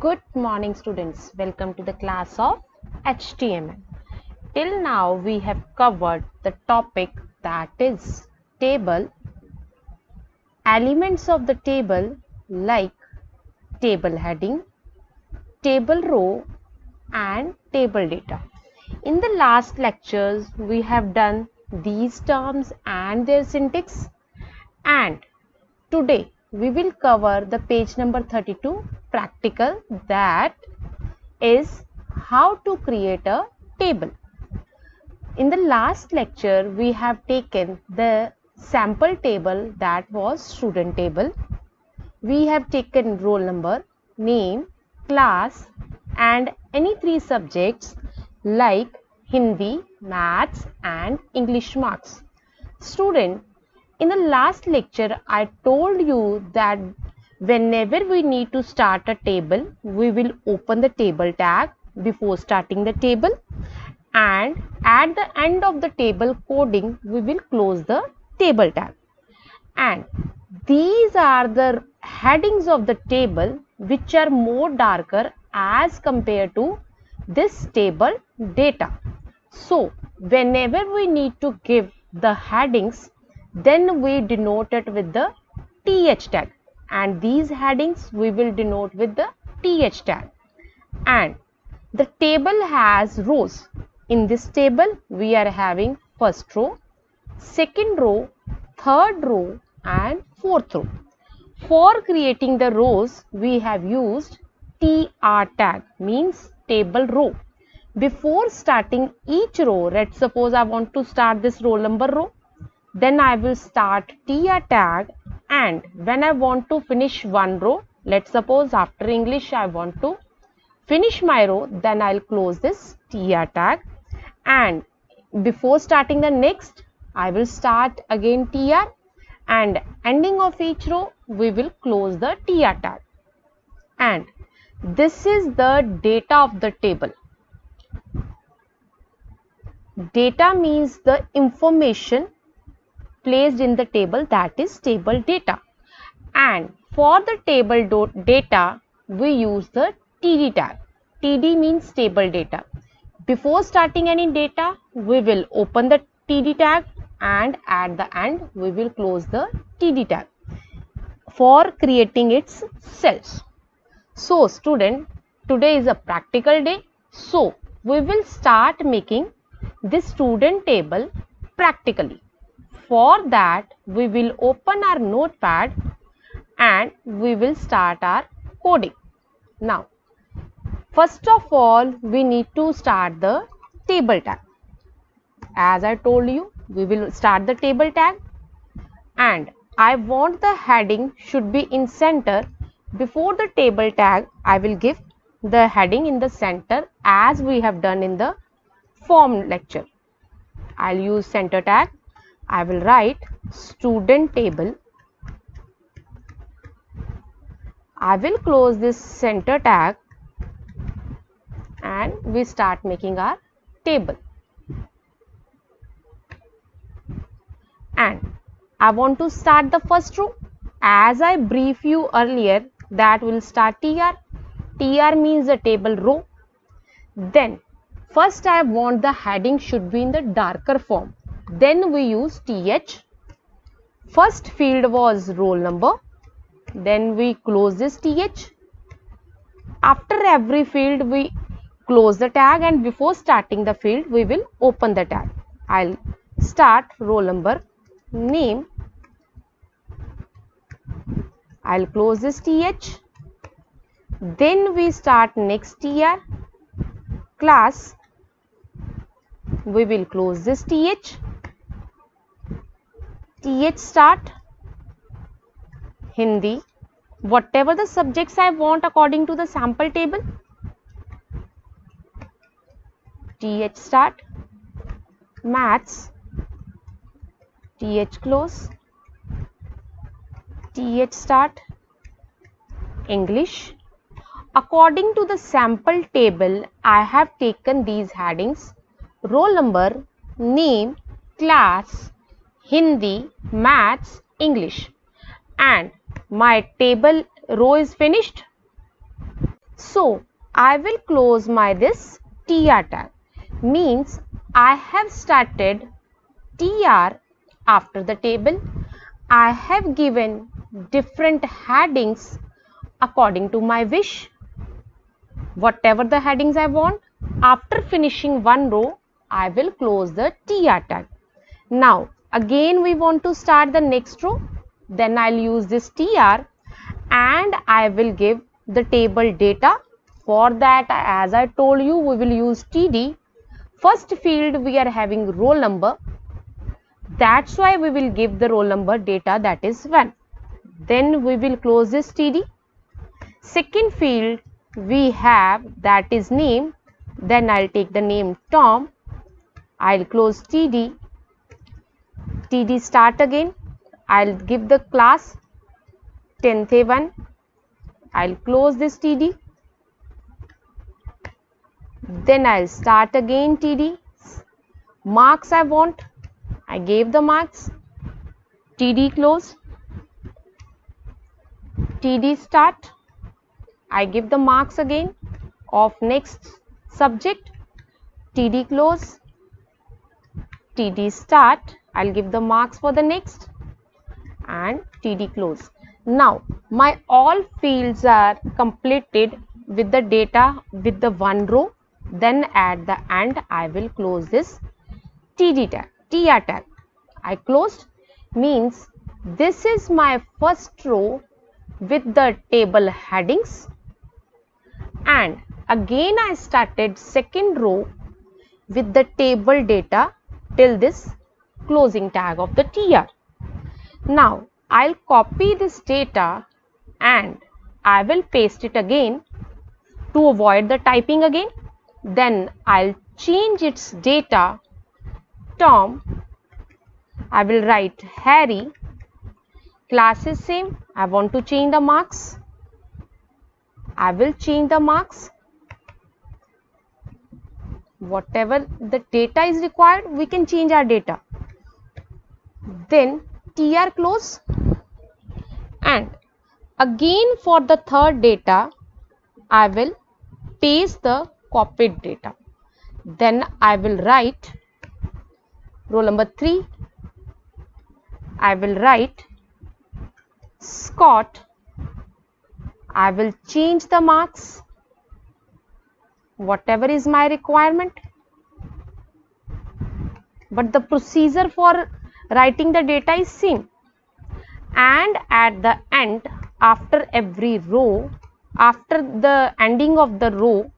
Good morning students, welcome to the class of HTML. Till now we have covered the topic that is table, elements of the table like table heading, table row and table data. In the last lectures we have done these terms and their syntax, and today we will cover the page number 32 practical, that is how to create a table. In the last lecture we have taken the sample table, that was student table. We have taken roll number, name, class and any three subjects like Hindi, Maths and English marks. Student, in the last lecture I told you that whenever we need to start a table, we will open the table tag before starting the table, and at the end of the table coding we will close the table tag. And these are the headings of the table which are more darker as compared to this table data. So whenever we need to give the headings, then we denote it with the th tag, and these headings we will denote with the th tag. And the table has rows. In this table we are having first row, second row, third row and fourth row. For creating the rows we have used tr tag, means table row. Before starting each row, let's suppose I want to start this roll number row, then I will start tr tag, and when I want to finish one row, let's suppose after English I want to finish my row, then I'll close this tr tag, and before starting the next I will start again tr, and ending of each row we will close the tr tag. And this is the data of the table. Data means the information placed in the table, that is table data. And for the table data we use the td tag. Td means table data. Before starting any data we will open the td tag, and at the end we will close the td tag for creating its cells. So student, today is a practical day, so we will start making this student table practically. For that we will open our notepad and we will start our coding. Now first of all we need to start the table tag. As I told you, we will start the table tag, and I want the heading should be in center. Before the table tag I will give the heading in the center as we have done in the form lecture. I'll use center tag. I will write student table. I will close this center tag and we start making our table. And I want to start the first row. As I briefed you earlier, that will start tr. Tr means the table row. Then first I want the heading should be in the darker form. Then we use th. First field was roll number. Then we close this th. After every field we close the tag, and before starting the field we will open the tag. I'll start roll number, name. I'll close this th. Then we start next tr, class. We will close this th. Th start, Hindi, whatever the subjects I want according to the sample table. Th start, Maths. Th close. Th start, English. According to the sample table I have taken these headings: roll number, name, class, Hindi, Maths, English. And my table row is finished. So I will close my this tr tag, means I have started tr after the table. I have given different headings according to my wish, whatever the headings I want. After finishing one row, I will close the tr tag. Now again we want to start the next row, then I'll use this tr and I will give the table data. For that, as I told you, we will use td. First field we are having roll number, that's why we will give the roll number data, that is 1. Then we will close this td. Second field we have, that is name, then I'll take the name Tom. I'll close td. td start again. I'll give the class 10th A1. I'll close this td. Then I'll start again td. Marks I want, I gave the marks. td close. td start. I give the marks again of next subject. td close. td start. I'll give the marks for the next and td close. Now my all fields are completed with the data with the one row. Then at the end I will close this td tag, tr tag. I closed, means this is my first row with the table headings, and again I started second row with the table data till this closing tag of the tr. Now I'll copy this data and I will paste it again to avoid the typing again. Then I'll change its data. Tom, I will write Harry. Class is same. I want to change the marks. I will change the marks. Whatever the data is required, we can change our data. Then tr close, and again for the third data I will paste the copied data. Then I will write roll number 3. I will write Scott. I will change the marks, whatever is my requirement, but the procedure for writing the data is same. And at the end, after every row, after the ending of the row,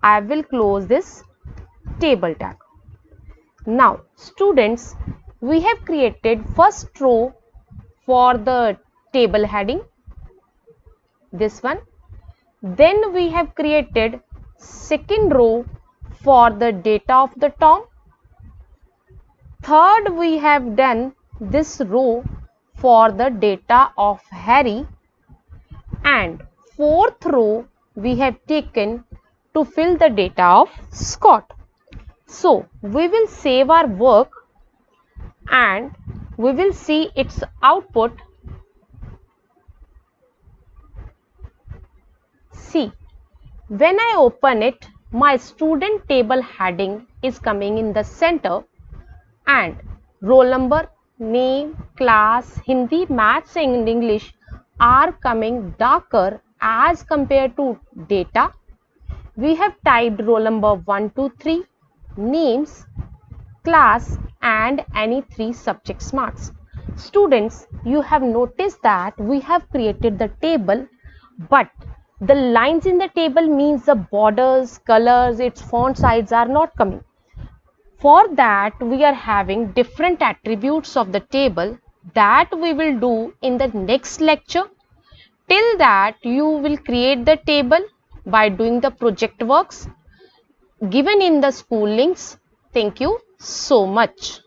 I will close this table tag. Now students, we have created first row for the table heading, this one. Then we have created second row for the data of the Tom. Third, we have done this row for the data of Harry, and fourth row we have taken to fill the data of Scott. So we will save our work and we will see its output. See, when I open it, my student table heading is coming in the center, and roll number, name, class, Hindi, Maths and English are coming darker as compared to data. We have typed roll number 1, 2, 3, names, class and any 3 subjects marks. Students, you have noticed that we have created the table, but the lines in the table means the borders, colors, its font size are not coming. For that, we are having different attributes of the table that we will do in the next lecture. Till that, you will create the table by doing the project works given in the school links. Thank you so much.